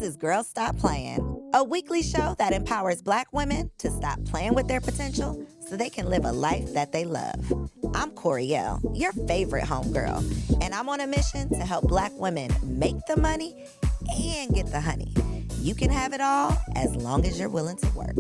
This is Girl Stop Playin, a weekly show that empowers Black women to stop playing with their potential so they can live a life that they love. I'm Koereyelle, your favorite homegirl, and I'm on a mission to help Black women make the money and get the honey. You can have it all as long as you're willing to work.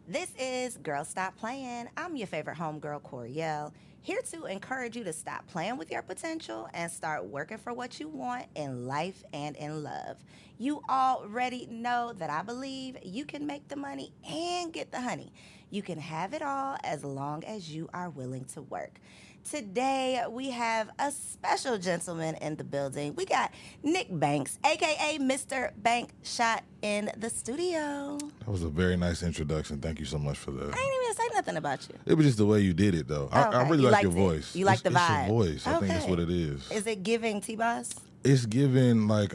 This is Girl Stop Playin. I'm your favorite homegirl, Koereyelle, here to encourage you to stop playing with your potential and start working for what you want in life and in love. You already know that I believe you can make the money and get the honey. You can have it all as long as you are willing to work. Today, we have a special gentleman in the building. We got Nick Banks, a.k.a. Mr. Bank Shot, in the studio. That was a very nice introduction. Thank you so much for that. I ain't even say nothing about you. It was just the way you did it, though. I really like your voice. You like the vibe? It's your voice. I think that's what it is. Is it giving T-Boss? It's giving like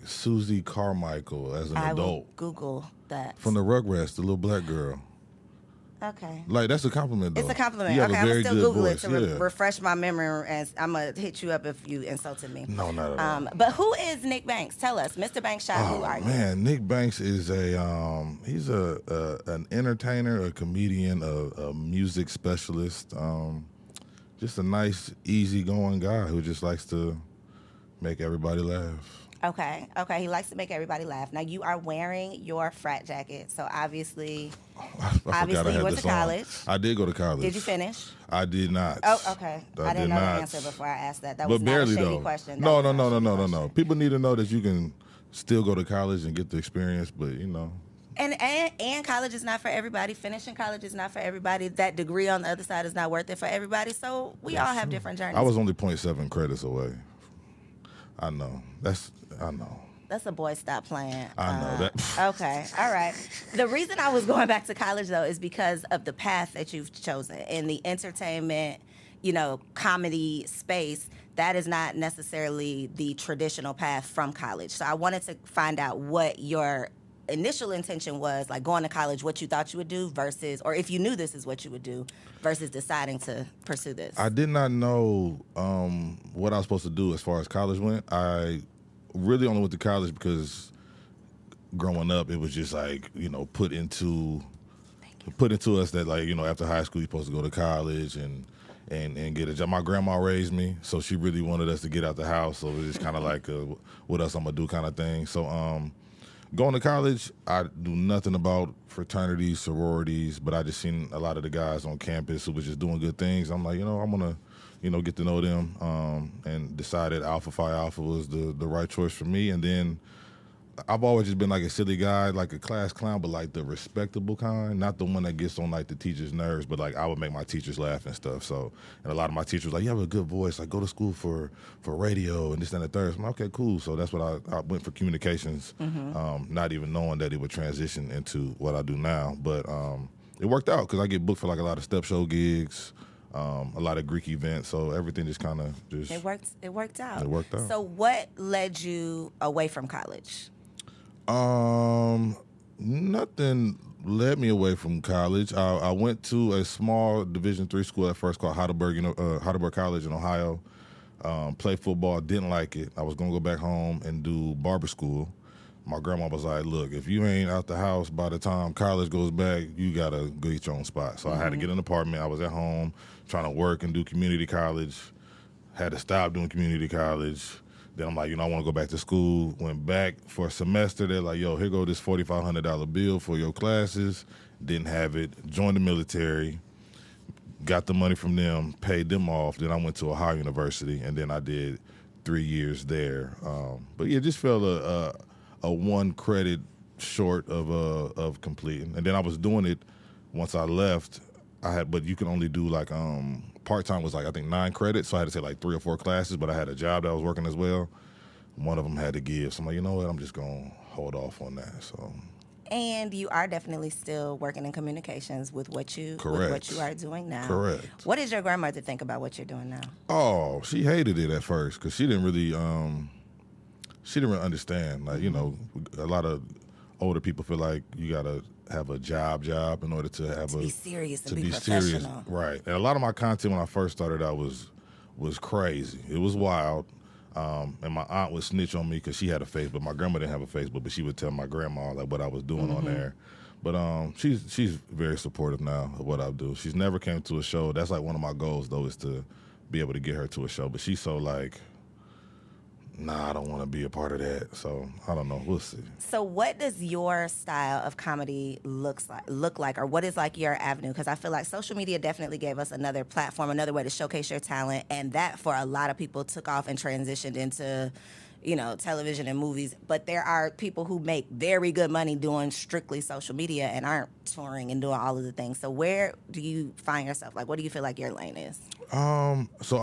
Susie Carmichael as an adult. Will Google that. From the Rugrats, the little black girl. Okay. Like, that's a compliment, though. It's a compliment. You have okay, a I'm very going to still Google voice. it to refresh my memory, and I'm going to hit you up if you insulted me. No, not at all. But who is Nick Banks? Tell us. Mr. Banks Shot, who are you? Man, Nick Banks is he's an entertainer, a comedian, a music specialist, just a nice, easygoing guy who just likes to make everybody laugh. Okay. He likes to make everybody laugh. Now, you are wearing your frat jacket, so obviously you went to college. I did go to college. Did you finish? I did not. Oh, okay. I didn't know the answer before I asked that. That was not a shady question. No. People need to know that you can still go to college and get the experience, but, you know. And college is not for everybody. Finishing college is not for everybody. That degree on the other side is not worth it for everybody, so we all have different journeys. I was only 0.7 credits away. I know. That's a boy stop playing. I know that. Okay. All right. The reason I was going back to college, though, is because of the path that you've chosen in the entertainment, comedy space. That is not necessarily the traditional path from college. So I wanted to find out what your initial intention was, like going to college, what you thought you would do versus, or if you knew this is what you would do versus deciding to pursue this. I did not know what I was supposed to do as far as college went. I really only went to college because growing up, it was just like, put into us that, like, after high school, you're supposed to go to college and get a job. My grandma raised me, so she really wanted us to get out the house. So it was just kind of like what else I'm going to do kind of thing. So going to college, I knew nothing about fraternities, sororities, but I just seen a lot of the guys on campus who was just doing good things. I'm like, I'm going to, get to know them, and decided Alpha Phi Alpha was the right choice for me. And then I've always just been like a silly guy, like a class clown, but like the respectable kind, not the one that gets on like the teacher's nerves, but like I would make my teachers laugh and stuff. So, and a lot of my teachers were like, you have a good voice, like go to school for radio and this and the third. So I'm like, okay, cool. So that's what I went for communications, not even knowing that it would transition into what I do now. But it worked out because I get booked for like a lot of step show gigs, a lot of Greek events. So everything just kind of just... It worked out. It worked out. So what led you away from college? Nothing led me away from college. I went to a small Division III school at first called Heidelberg College in Ohio. Played football, didn't like it. I was going to go back home and do barber school. My grandma was like, look, if you ain't out the house by the time college goes back, you got to go get your own spot. So I had to get an apartment. I was at home trying to work and do community college. Had to stop doing community college. Then I'm like, I want to go back to school. Went back for a semester. They're like, yo, here go this $4,500 bill for your classes. Didn't have it. Joined the military. Got the money from them. Paid them off. Then I went to Ohio University, and then I did 3 years there. But yeah, just felt a 1 credit short of completing. And then I was doing it once I left. But you can only do like part-time was like I think 9 credits, so I had to take like 3 or 4 classes, but I had a job that I was working as well. One of them had to give, so I'm like, you know what, I'm just gonna hold off on that. So. And you are definitely still working in communications with what you are doing now. Correct. What does your grandmother think about what you're doing now? Oh, she hated it at first because she didn't really understand. Like, a lot of older people feel like you gotta have a job in order to have be serious to and be professional. Serious, right? And a lot of my content when I first started out was crazy. It was wild. And my aunt would snitch on me because she had a Facebook. My grandma didn't have a Facebook, but she would tell my grandma like what I was doing on there. But she's very supportive now of what I do. She's never came to a show. That's like one of my goals though, is to be able to get her to a show. But she's so like, nah, I don't want to be a part of that. So I don't know. We'll see. So what does your style of comedy look like, or what is like your avenue? Because I feel like social media definitely gave us another platform, another way to showcase your talent, and that for a lot of people took off and transitioned into, you know, television and movies. But there are people who make very good money doing strictly social media and aren't touring and doing all of the things. So where do you find yourself? Like, what do you feel like your lane is? So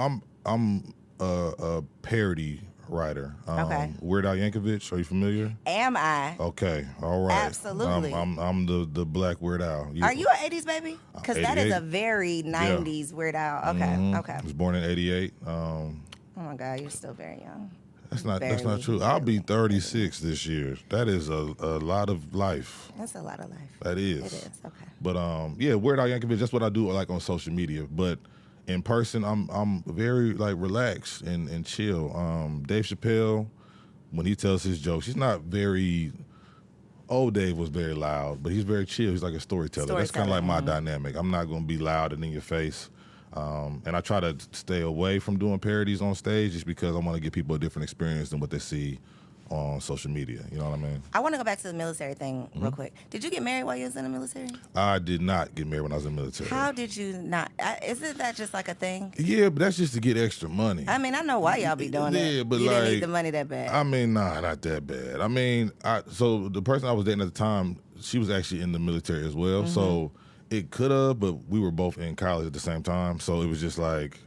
I'm a parody writer. Okay. Weird Al Yankovic, are you familiar? Am I? Okay, all right. Absolutely. I'm the black Weird Al. Are you an 80s baby? Because that is a very 90s Weird Al. Okay, okay. I was born in '88. Oh my God, you're still very young. That's not true. I'll be 36 this year. That is a lot of life. That's a lot of life. That is. It is. Okay. But yeah, Weird Al Yankovic. That's what I do like on social media. But in person, I'm very like relaxed and chill. Dave Chappelle, when he tells his jokes, he's not very. Old Dave was very loud, but he's very chill. He's like a storyteller. That's kind of like my dynamic. I'm not going to be loud and in your face. And I try to stay away from doing parodies on stage just because I want to give people a different experience than what they see on social media. You know what I mean? I want to go back to the military thing real quick. Did you get married while you was in the military? I did not get married when I was in the military. How did you not? Isn't that just like a thing? Yeah, but that's just to get extra money. I mean, I know why y'all be doing it. Yeah, but you like, didn't need the money that bad. I mean, nah, not that bad. I mean, so the person I was dating at the time, she was actually in the military as well. So it could have, but we were both in college at the same time. So it was just like,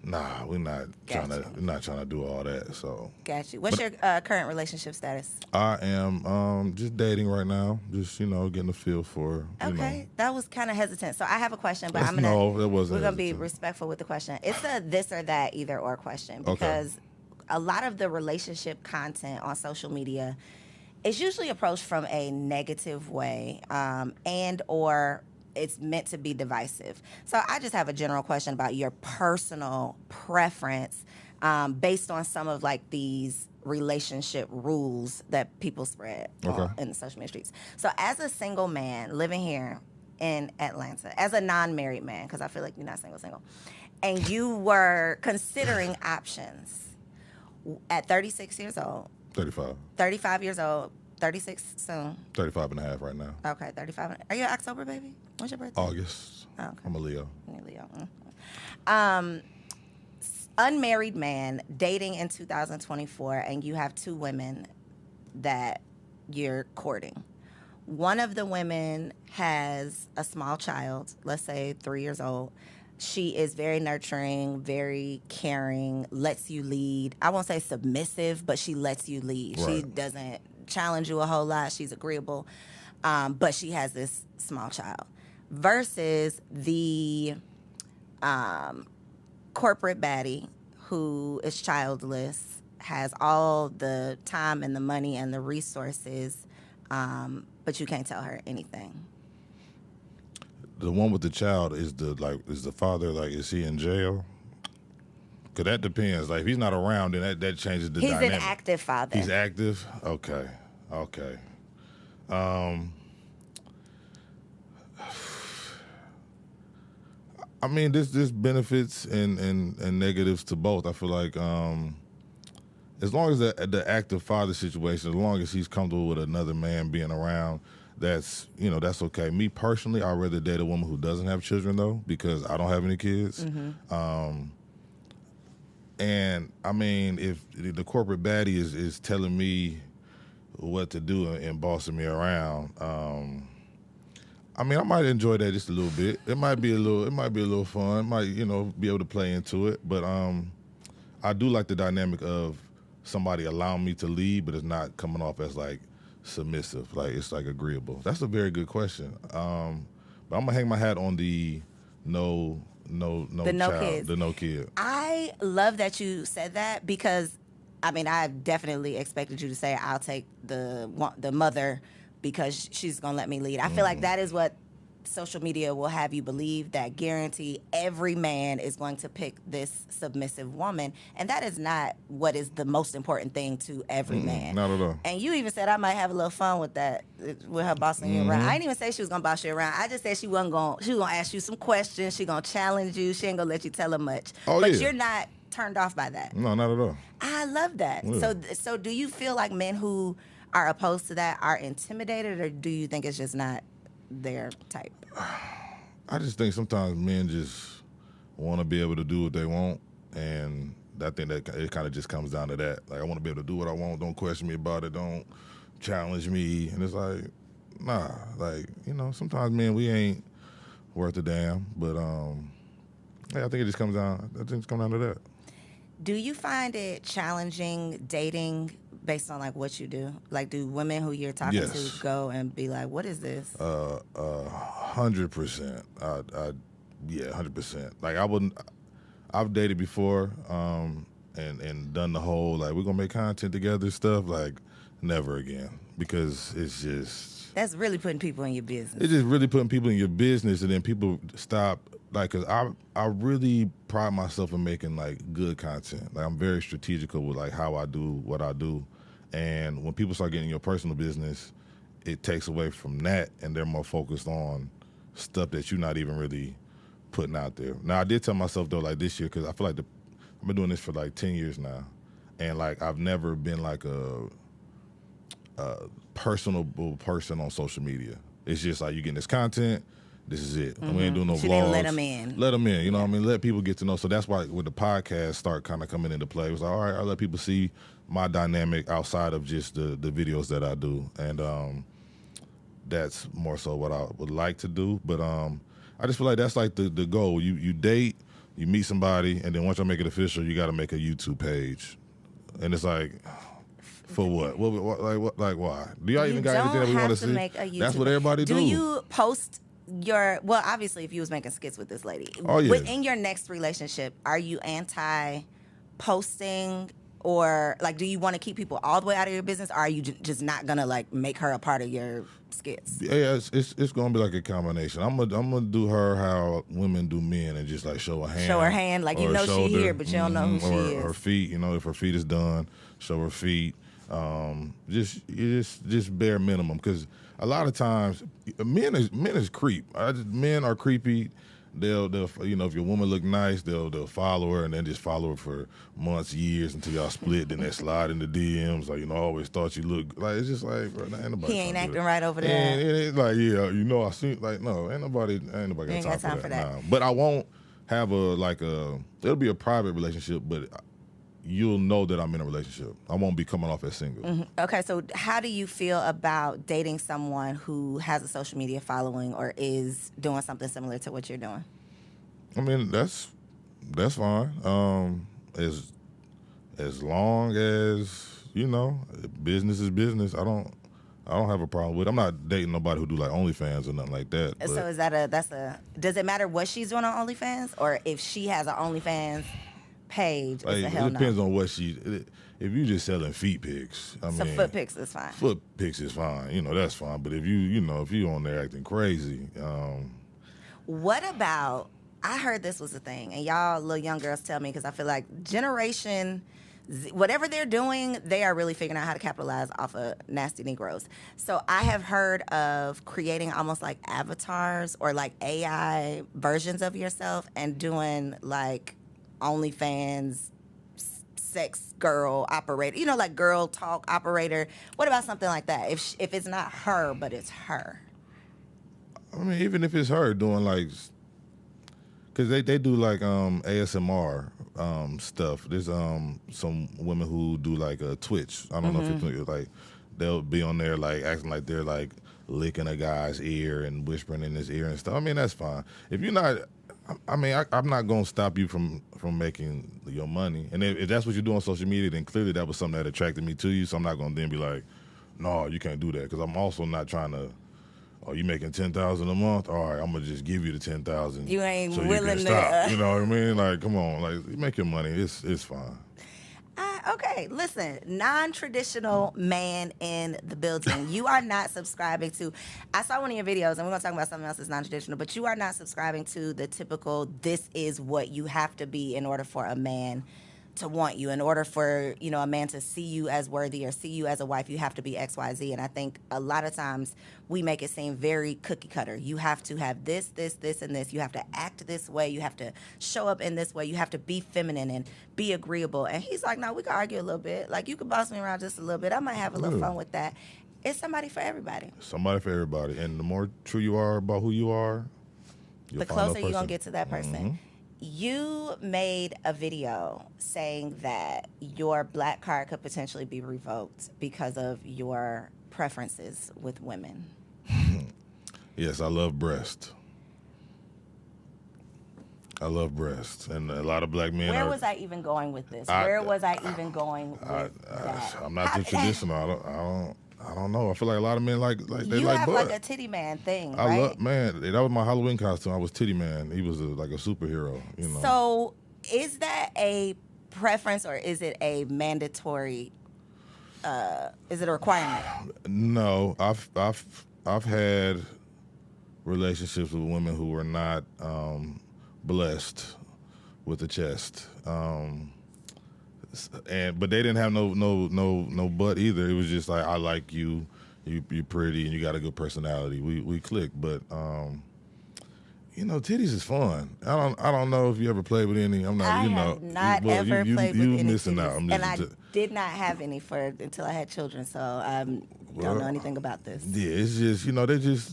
nah, we're not trying to do all that. So got you. What's your current relationship status? I am just dating right now. Just getting a feel for. Okay, that was kind of hesitant. So I have a question, but that wasn't. We're gonna be respectful with the question. It's a this or that, either or question, because a lot of the relationship content on social media is usually approached from a negative way, and or it's meant to be divisive. So I just have a general question about your personal preference based on some of like these relationship rules that people spread in the social media streets. So as a single man living here in Atlanta, as a non-married man, because I feel like you're not single, and you were considering options at 36 years old. 35 years old. 36 soon. 35 and a half right now. Okay, 35. Are you an October baby? When's your birthday? August. Oh, okay. I'm a Leo. You're a Leo. Unmarried man dating in 2024, and you have two women that you're courting. One of the women has a small child, let's say 3 years old. She is very nurturing, very caring, lets you lead. I won't say submissive, but she lets you lead. Right. She doesn't challenge you a whole lot. She's agreeable, but she has this small child. Versus the corporate baddie who is childless, has all the time and the money and the resources, but you can't tell her anything. The one with the child is the father, like, is he in jail? Because that depends. Like, if he's not around, then that changes the dynamic. He's an active father. He's active? Okay. I mean, this benefits and negatives to both. I feel like as long as the active father situation, as long as he's comfortable with another man being around, that's okay. Me personally, I'd rather date a woman who doesn't have children, though, because I don't have any kids. And I mean, if the corporate baddie is telling me what to do and bossing me around, I mean, I might enjoy that just a little bit. It might be a little fun. Might be able to play into it. But I do like the dynamic of somebody allowing me to lead, but it's not coming off as like submissive. Like, it's like agreeable. That's a very good question. But I'm gonna hang my hat on the no child, the no kid. I love that you said that, because I mean, I definitely expected you to say I'll take the mother because she's gonna let me lead. I feel like that is what social media will have you believe that guarantee every man is going to pick this submissive woman, and that is not what is the most important thing to every man. Not at all. And you even said I might have a little fun with that, with her bossing you around. I didn't even say she was gonna boss you around. I just said she was gonna ask you some questions. She gonna challenge you. She ain't gonna let you tell her much. Oh, but yeah. you're not turned off by that. No, not at all. I love that. Yeah. So do you feel like men who are opposed to that are intimidated, or do you think it's just not their type? I just think sometimes men just want to be able to do what they want, and I think that it kind of just comes down to that. Like, I want to be able to do what I want. Don't question me about it. Don't challenge me. And it's like, nah. Like, sometimes men, we ain't worth a damn. But yeah, I think it just comes down. I think it's come down to that. Do you find it challenging dating based on like what you do? Like, do women who you're talking Yes. to go and be like, "What is this?" 100%. Yeah, 100%. Like, I've dated before, and done the whole like we're gonna make content together stuff. Like, never again, because it's just That's really putting people in your business. it's just really putting people in your business, and then people stop. Like, 'cause I really pride myself in making like good content. Like, I'm very strategical with like how I do what I do, and when people start getting in your personal business, it takes away from that, and they're more focused on stuff that you're not even really putting out there. Now, I did tell myself though, like this year, because I feel like I've been doing this for like 10 years now, and like I've never been like a personable person on social media. It's just like you getting this content. This is it. We ain't doing no She vlogs. didn't let 'em in. Let them in. You know what I mean? Let people get to know. So that's why with the podcast start kind of coming into play. It was like, all right, I'll let people see my dynamic outside of just the videos that I do. And that's more so what I would like to do. But I just feel like that's like the goal. You date, you meet somebody, and then once you make it official, you got to make a YouTube page. And it's like, for what? Like why? Do y'all even got anything that we want to see? Make a YouTube That's what everybody do. Do you post well, obviously, if you was making skits with this lady, Oh, yeah. within your next relationship, are you anti-posting, or like, do you want to keep people all the way out of your business, or are you just not gonna like make her a part of your skits? Yeah, it's gonna be like a combination. I'm gonna do her how women do men, and just like show her hand, like or you know shoulder, she here, but you don't know who she or is. her feet. If her feet is done, show her feet. Just bare minimum, because a lot of times men is creep. Men are creepy. They'll if your woman look nice, they'll follow her, and then just follow her for months, years, until y'all split. Then they slide in the DMs like, I always thought you looked like. It's just like, bro, ain't nobody. He ain't trying to do acting that. right over there. And it's like, I seen, like, no, ain't nobody got time for that. Nah. But I won't have it'll be a private relationship, but you'll know that I'm in a relationship. I won't be coming off as single. Mm-hmm. Okay, so how do you feel about dating someone who has a social media following or is doing something similar to what you're doing? I mean, that's fine. As long as business is business. I don't have a problem with it. I'm not dating nobody who do like OnlyFans or nothing like that. So is that does it matter what she's doing on OnlyFans, or if she has an OnlyFans page, it's a hell it depends no? on what if you just selling feet pics, So foot pics is fine. Foot pics is fine. That's fine. But if if you on there acting crazy, What about, I heard this was a thing, and y'all little young girls tell me, because I feel like Generation Z, whatever they're doing, they are really figuring out how to capitalize off of nasty Negroes. So I have heard of creating almost like avatars or like AI versions of yourself and doing like OnlyFans sex girl operator, like girl talk operator. What about something like that? If it's not her, but it's her. I mean, even if it's her doing like, because they do like ASMR stuff. There's some women who do like a Twitch. I don't know if it's like they'll be on there like acting like they're like licking a guy's ear and whispering in his ear and stuff. I mean, that's fine. If you're not, I'm not gonna stop you from making your money. And if that's what you do on social media, then clearly that was something that attracted me to you. So I'm not gonna then be like, no, you can't do that, because I'm also not trying to. Oh, you making $10,000 a month? All right, I'm gonna just give you the $10,000. You ain't so willing you can stop. to. You know what I mean? Like, come on, like, make your money. It's fine. Okay, listen, non-traditional man in the building. You are not subscribing to, I saw one of your videos, and we're going to talk about something else that's non-traditional, but you are not subscribing to the typical, this is what you have to be in order for a man to want you. In order for, a man to see you as worthy or see you as a wife, you have to be XYZ. And I think a lot of times we make it seem very cookie cutter. You have to have this, and this. You have to act this way. You have to show up in this way. You have to be feminine and be agreeable. And he's like, no, we can argue a little bit. Like, you can boss me around just a little bit. I might have a little fun with that. It's somebody for everybody. Somebody for everybody. And the more true you are about who you are, the closer you're going to get to that person. Mm-hmm. You made a video saying that your black card could potentially be revoked because of your preferences with women. Yes, I love breast. I love breasts, and a lot of black men. Where was I even going with this? Where was I even going with that? I'm not too traditional. I don't know. I feel like a lot of men like they like butt. You have like a titty man thing, right? I love, man. That was my Halloween costume. I was Titty Man. He was like a superhero, So, is that a preference or is it a mandatory? Is it a requirement? No, I've had relationships with women who were not blessed with a chest. But they didn't have no butt either. It was just like, I like you, you're pretty, and you got a good personality. We clicked, but titties is fun. I don't know if you ever played with any. I'm not. I have not ever played with any missing titties, out. I did not have any until I had children. So I don't know anything about this. Yeah, it's just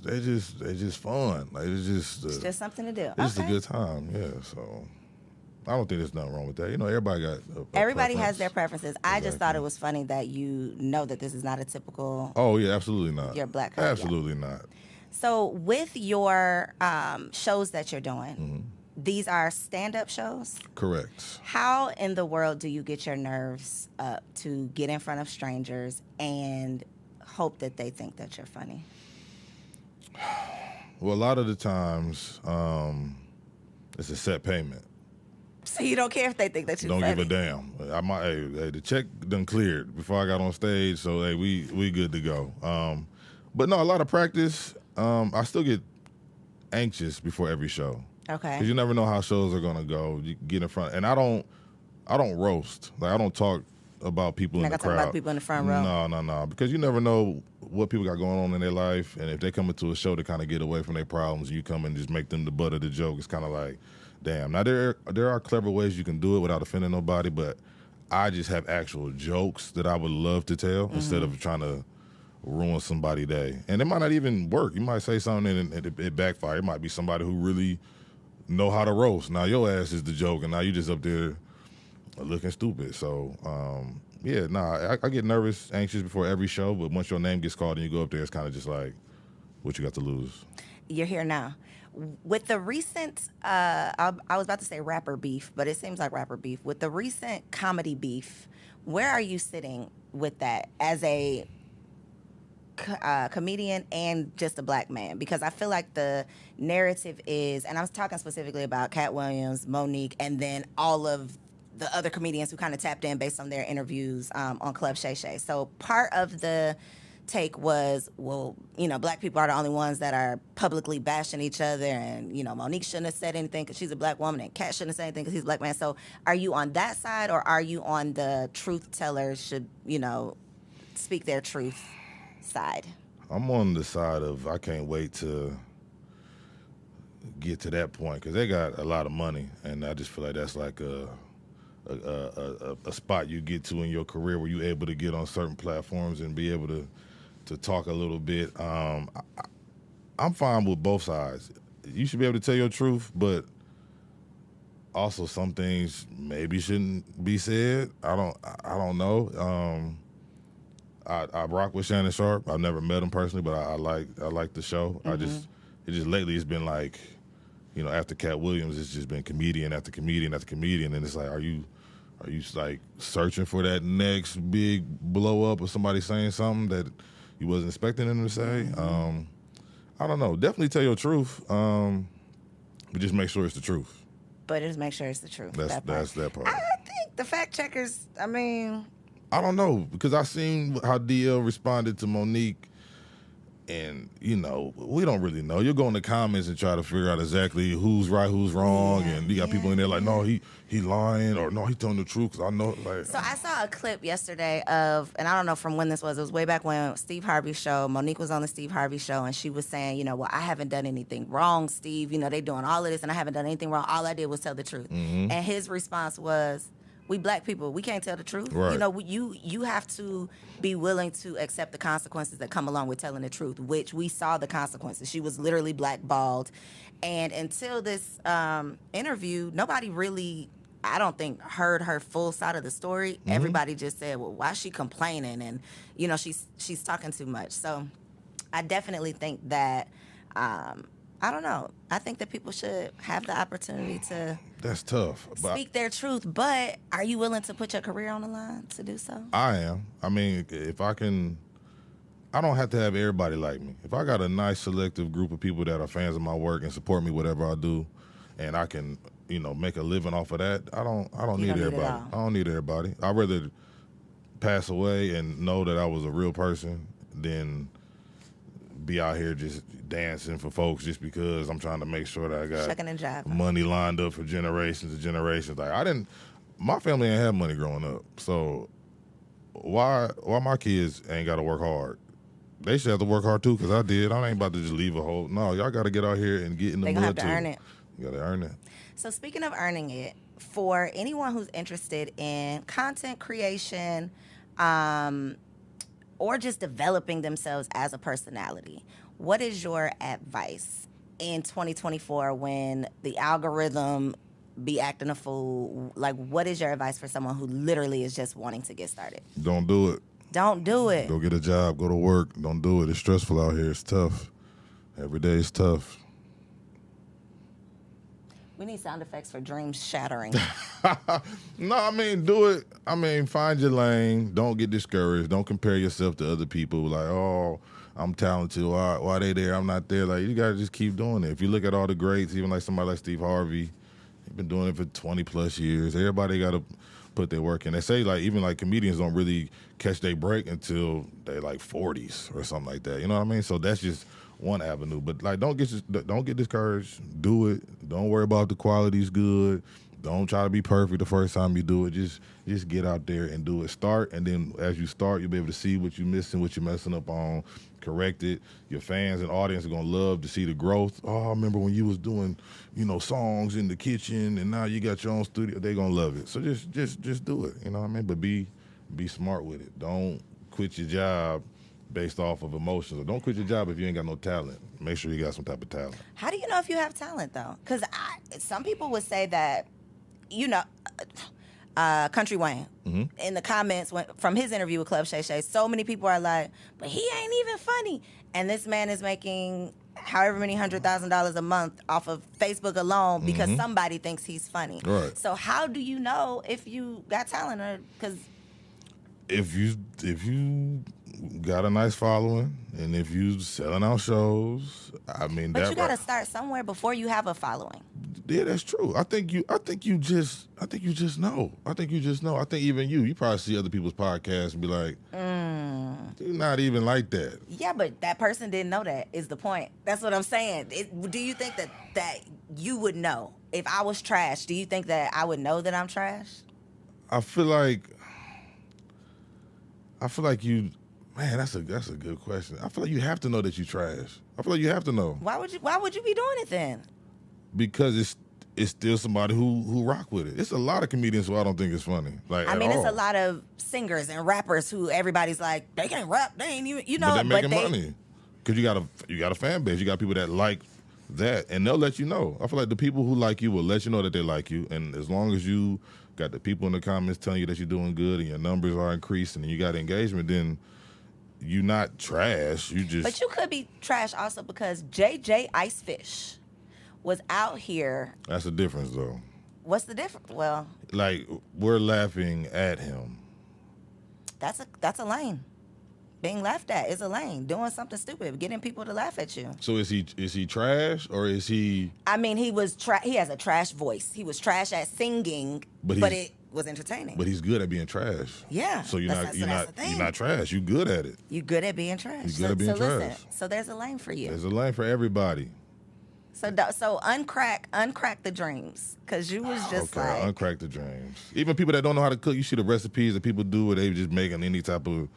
they're just fun. Like it's just something to do. It's just a good time. Yeah, so. I don't think there's nothing wrong with that. Everybody got everybody has their preferences. Exactly. I just thought it was funny that you know that this is not a typical. Oh yeah, absolutely not. Your black card. Absolutely not. So with your shows that you're doing, these are stand-up shows? Correct. How in the world do you get your nerves up to get in front of strangers and hope that they think that you're funny? Well, a lot of the times it's a set payment. So you don't care if they think that you're funny? Don't give a damn. I might. Hey, the check done cleared before I got on stage, so hey, we good to go. But no, a lot of practice. I still get anxious before every show. Okay. Because you never know how shows are gonna go. You get in front, and I don't roast. Like I don't talk about people in the crowd. About people in the front row. No. Because you never know what people got going on in their life, and if they come into a show to kind of get away from their problems, and you come and just make them the butt of the joke, it's kind of like, damn. Now there are clever ways you can do it without offending nobody, but I just have actual jokes that I would love to tell instead of trying to ruin somebody's day. And it might not even work. You might say something and it backfire. It might be somebody who really know how to roast. Now your ass is the joke, and now you just up there looking stupid. So I get nervous, anxious before every show, but once your name gets called and you go up there, it's kind of just like, what you got to lose? You're here now. With the recent, I was about to say rapper beef, but it seems like rapper beef. With the recent comedy beef, where are you sitting with that as a comedian and just a black man? Because I feel like the narrative is, and I was talking specifically about Cat Williams, Monique, and then all of the other comedians who kind of tapped in based on their interviews on Club Shay Shay. So part of the take was, well, black people are the only ones that are publicly bashing each other, and Monique shouldn't have said anything because she's a black woman, and Cat shouldn't have said anything because he's a black man. So are you on that side, or are you on the truth tellers should speak their truth side? I'm on the side of I can't wait to get to that point because they got a lot of money, and I just feel like that's like a spot you get to in your career where you're able to get on certain platforms and be able to talk a little bit. I'm fine with both sides. You should be able to tell your truth, but also some things maybe shouldn't be said. I don't know. I rock with Shannon Sharp. I've never met him personally, but I like the show. It just lately it's been like, after Cat Williams, it's just been comedian after comedian after comedian, and it's like, are you like searching for that next big blow up or somebody saying something that you wasn't expecting them to say? I don't know. Definitely tell your truth, but just make sure it's the truth. But just make sure it's the truth. That's that part. I think the fact checkers, I mean, I don't know, because I seen how DL responded to Monique, and you know, we don't really know. You'll go in the comments and try to figure out exactly who's right, who's wrong, and you got people in there like, no, he lying, or no, he telling the truth. Cause I know, like. So I saw a clip yesterday of, and I don't know from when this was. It was way back when Steve Harvey's show. Monique was on the Steve Harvey show, and she was saying, you know, well, I haven't done anything wrong, Steve. You know, they doing all of this, and I haven't done anything wrong. All I did was tell the truth. Mm-hmm. And his response was, we black people, we can't tell the truth. Right. You know, you have to be willing to accept the consequences that come along with telling the truth, which we saw the consequences. She was literally blackballed. And until this interview, nobody really, I don't think, heard her full side of the story. Mm-hmm. Everybody just said, well, why is she complaining? And, you know, she's talking too much. So I definitely think that, I don't know. I think that people should have the opportunity to That's tough. speak their truth, but are you willing to put your career on the line to do so? I am. I mean, if I can, I don't have to have everybody like me. If I got a nice selective group of people that are fans of my work and support me whatever I do, and I can, you know, make a living off of that, I don't need everybody. I don't need everybody. I'd rather pass away and know that I was a real person than be out here just dancing for folks just because I'm trying to make sure that I got Shucking and jiving. money lined up for generations and generations. Like my family ain't have money growing up, so why my kids ain't got to work hard? They should have to work hard too, because I did. I ain't about to just leave a whole. No, y'all got to get out here and get in the mud too. They gonna have to earn it. You got to earn it. So speaking of earning it, for anyone who's interested in content creation, or just developing themselves as a personality, what is your advice in 2024 when the algorithm be acting a fool? Like, what is your advice for someone who literally is just wanting to get started? Don't do it. Don't do it. Go get a job. Go to work. Don't do it. It's stressful out here. It's tough. Every day is tough. We need sound effects for dreams shattering. No, I mean, do it. I mean, find your lane. Don't get discouraged. Don't compare yourself to other people. Like, oh, I'm talented. Why they there? I'm not there. Like, you got to just keep doing it. If you look at all the greats, even like somebody like Steve Harvey, he's been doing it for 20 plus years. Everybody got to put their work in. They say, like, even like comedians don't really catch their break until they like 40s or something like that. You know what I mean? So that's just one avenue. But like, don't get discouraged. Do it. Don't worry about the quality's good. Don't try to be perfect the first time you do it. Just get out there and do it. Start, and then as you start, you'll be able to see what you're missing, what you're messing up on, correct it. Your fans and audience are gonna love to see the growth. Oh, I remember when you was doing, you know, songs in the kitchen, and now you got your own studio. They're gonna love it. So just do it. You know what I mean? But be smart with it. Don't quit your job based off of emotions. Or don't quit your job if you ain't got no talent. Make sure you got some type of talent. How do you know if you have talent, though? Because some people would say that, you know, Country Wayne, in the comments from his interview with Club Shay Shay, so many people are like, but he ain't even funny. And this man is making however many $100,000 a month off of Facebook alone because somebody thinks he's funny. Right. So how do you know if you got talent? Or because if you got a nice following, and if you selling out shows, I mean, but you got to start somewhere before you have a following. Yeah, that's true. I think you just know. I think even you probably see other people's podcasts and be like, they're not even like that. Yeah, but that person didn't know that is the point. That's what I'm saying. Do you think that you would know? If I was trash, do you think that I would know that I'm trash? I feel like you. Man, that's a good question. I feel like you have to know that you trash. I feel like you have to know. Why would you be doing it then? Because it's still somebody who rock with it. It's a lot of comedians who I don't think is funny. Like, I mean, it's a lot of singers and rappers who everybody's like, they can't rap. They ain't even, you know. But they're making money. Because you got a fan base. You got people that like that, and they'll let you know. I feel like the people who like you will let you know that they like you, and as long as you got the people in the comments telling you that you're doing good and your numbers are increasing and you got engagement, then you're not trash. But you could be trash also because JJ Icefish was out here. That's the difference, though. What's the difference? Well, like, we're laughing at him. That's a lane. Being laughed at is a lane. Doing something stupid, getting people to laugh at you. So is he trash, or is he? I mean, he has a trash voice. He was trash at singing, but was entertaining. But he's good at being trash. Yeah. So that's the thing. you're not trash. You good at it. You good at being trash. You good at being trash. Listen, so there's a lane for you. There's a lane for everybody. So uncrack the dreams, because you was just okay, like uncrack the dreams. Even people that don't know how to cook, you see the recipes that people do where they just making any type of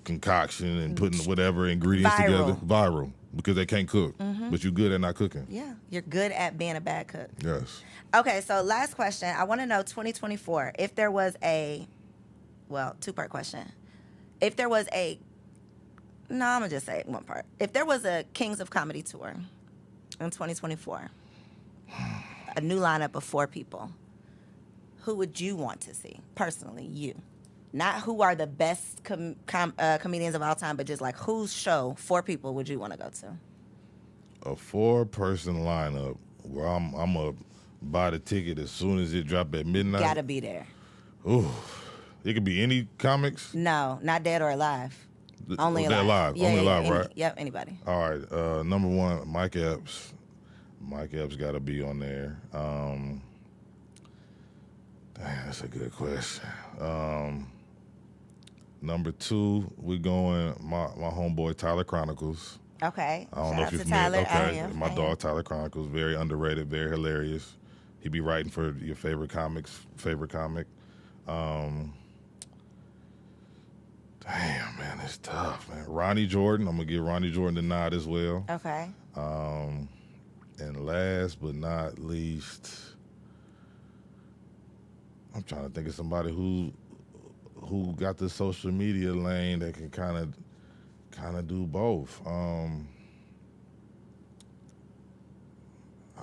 concoction and putting whatever ingredients together. Viral. Because they can't cook, but you're good at not cooking. Yeah, you're good at being a bad cook. Yes. Okay, so last question. I want to know 2024, if there was two-part question. If there was I'm going to just say one part. If there was a Kings of Comedy tour in 2024, a new lineup of 4 people, who would you want to see, personally, you? Not who are the best comedians of all time, but just like whose show, 4 people, would you want to go to? A 4-person lineup where I'm going to buy the ticket as soon as it drop at midnight. Gotta be there. Ooh. It could be any comics? No, not dead or alive. Only alive. Alive. Yeah, Only alive, right? Yep, anybody. All right. Number 1, Mike Epps. Mike Epps got to be on there. Damn, that's a good question. Number 2, we going my homeboy Tyler Chronicles. Okay. I don't know if you're familiar. Okay, my dog Tyler Chronicles, very underrated, very hilarious. He be writing for your favorite comic. Damn, man, it's tough, man. Ronnie Jordan, I'm gonna give Ronnie Jordan the nod as well. Okay. And last but not least, I'm trying to think of somebody who got the social media lane that can kind of do both. I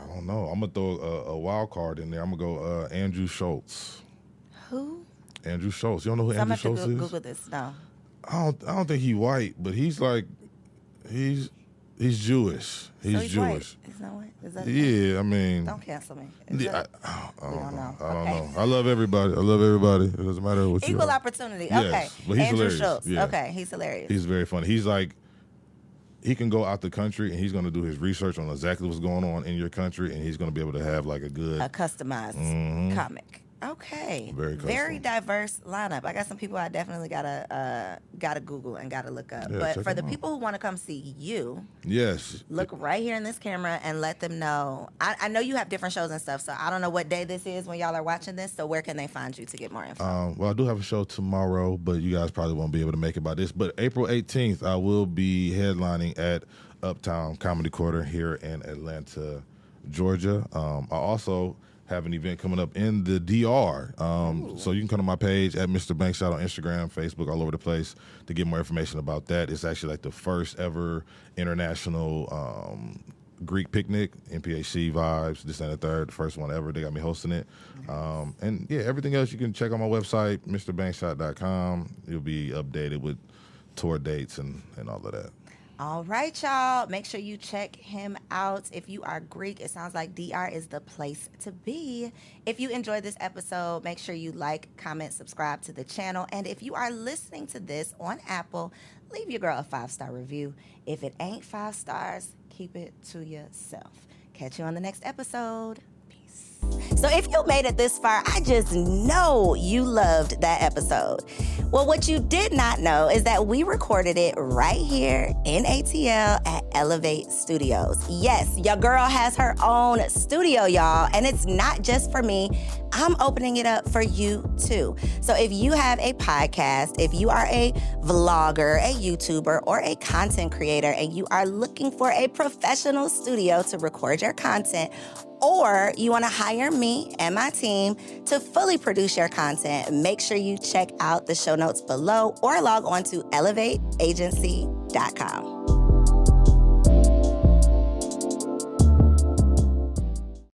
don't know. I'm gonna throw a wild card in there. I'm gonna go Andrew Schultz. Who? Andrew Schultz. You don't know who Andrew Schultz is? Google this. No. I don't think he's white, but he's like he's Jewish. He's Jewish. White. He's not white. Is that yeah, I mean, don't cancel me. I don't know. I don't Okay. know. I love everybody. It doesn't matter what you Equal are. opportunity. Yes, Okay. but he's Andrew hilarious. Schultz. Yeah. Okay, he's hilarious. He's very funny. He's like, he can go out the country and he's going to do his research on exactly what's going on in your country, and he's going to be able to have like a customized comic. Okay. Very diverse lineup. I got some people I definitely gotta Google and gotta look up. Yeah, but for the people who want to come see you, yes, look right here in this camera and let them know. I know you have different shows and stuff, so I don't know what day this is when y'all are watching this. So where can they find you to get more info? Well, I do have a show tomorrow, but you guys probably won't be able to make it by this. But April 18th, I will be headlining at Uptown Comedy Quarter here in Atlanta, Georgia. I also have an event coming up in the DR. So you can come to my page at Mr. Bankshot on Instagram, Facebook, all over the place to get more information about that. It's actually like the first ever international Greek picnic, NPHC vibes, this and the third, the first one ever. They got me hosting it. And yeah, everything else you can check on my website, MrBankshot.com. You'll be updated with tour dates and all of that. All right, y'all. Make sure you check him out. If you are Greek, it sounds like DR is the place to be. If you enjoyed this episode, make sure you like, comment, subscribe to the channel. And if you are listening to this on Apple, leave your girl a 5-star review. If it ain't 5 stars, keep it to yourself. Catch you on the next episode. So if you made it this far, I just know you loved that episode. Well, what you did not know is that we recorded it right here in ATL at Elevate Studios. Yes, your girl has her own studio, y'all, and it's not just for me. I'm opening it up for you too. So if you have a podcast, if you are a vlogger, a YouTuber, or a content creator, and you are looking for a professional studio to record your content, or you want to hire me and my team to fully produce your content, make sure you check out the show notes below or log on to elevateagency.com.